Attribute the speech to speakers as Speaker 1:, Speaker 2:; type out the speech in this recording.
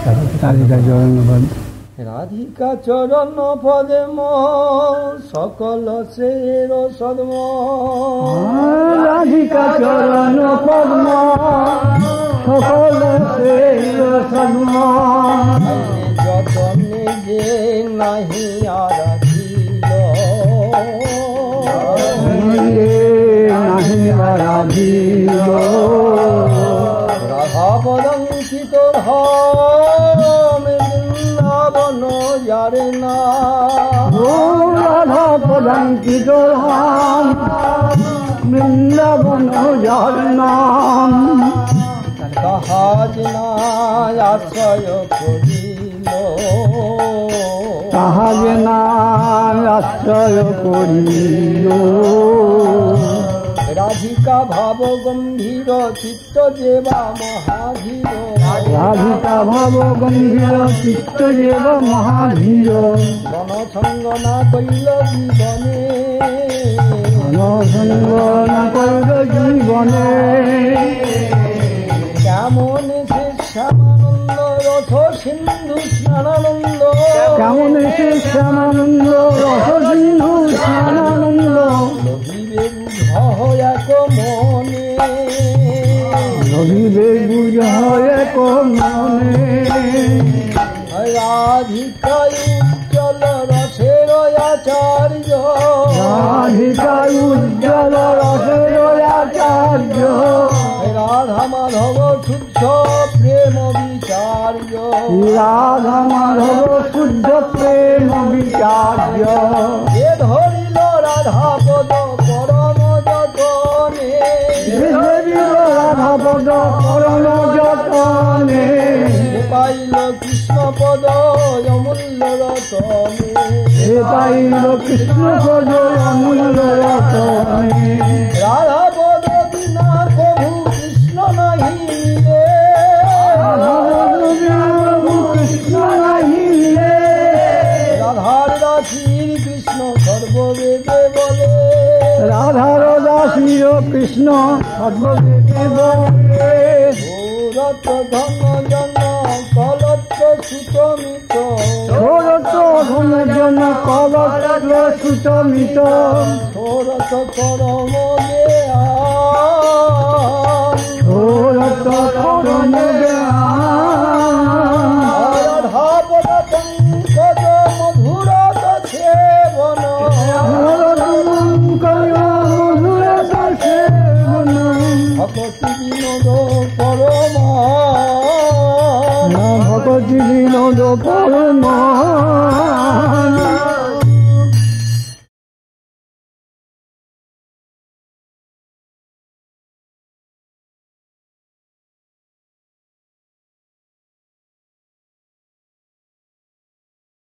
Speaker 1: রাধিকা চরণ পদ
Speaker 2: রাধিকা চরণ পদে সকল সের সদ্ম
Speaker 1: রাধিকা চরণ পদ্ম সকল সের সদ্ম
Speaker 2: যতনে যে নাহি আরাধিল
Speaker 1: নাহি আরাধিল
Speaker 2: রাধা পদঙ্কিত বৃন্দাবন যারে না
Speaker 1: রাধা পদাঙ্কিত বৃন্দাবন যার নাম
Speaker 2: তাহাজ না আশ্রয় করিল
Speaker 1: তাহাজ না আশ্রয় করিল
Speaker 2: রাধিকা ভাব গম্ভীর চিত্ত যেবা মহাধীর
Speaker 1: রাধিকা ভাব গম্ভীর চিত্ত যেব মহাধীর
Speaker 2: গণসঙ্গ না কইল জীবনে
Speaker 1: গণসঙ্গ না কইল জীবনে
Speaker 2: কেমন সে শ্যামানন্দ রথ সিন্ধু স্নানানন্দ
Speaker 1: কেমন সে শ্যামানন্দ রস সিন্ধু স্নানানন্দ
Speaker 2: লভিবে বুঝ এক মনে
Speaker 1: লভিবে বুঝ এক মনে
Speaker 2: রাধিকা উজ্জ্বল রসের আচার্য
Speaker 1: রাধিকা উজ্জ্বল রসের আচার্য
Speaker 2: রাধা মাধব শুদ্ধ প্রেম বিচার্য
Speaker 1: রাধা মাধব শুদ্ধ প্রেম বিচার্য
Speaker 2: এ ধরিল রাধা পদ পরম যতনে
Speaker 1: রাধা পদ পরম যতনে
Speaker 2: পাইল কৃষ্ণ পদ অমূল্য রতনে
Speaker 1: পাইল কৃষ্ণ পদ অমূল্য রতনে
Speaker 2: রাধা পদ বিনা প্রভু কৃষ্ণ নাহি রে
Speaker 1: কৃষ্ণ নাহি
Speaker 2: রাধার দাসীর কৃষ্ণ সর্ববেদে বলে
Speaker 1: রাধার দাসীর কৃষ্ণ সর্ববেদে বলে
Speaker 2: রত ধন জন কলত্র সুতমিত
Speaker 1: ষোড়ত ধন জন কলত্র সুতমিত
Speaker 2: ষোড়ত করম
Speaker 1: ষোড়ত করম
Speaker 2: রাধা পদ পঙ্কজ মধুরত সেবন ভকতি বিনোদ পরম
Speaker 1: ভগতি বিনোদ পরম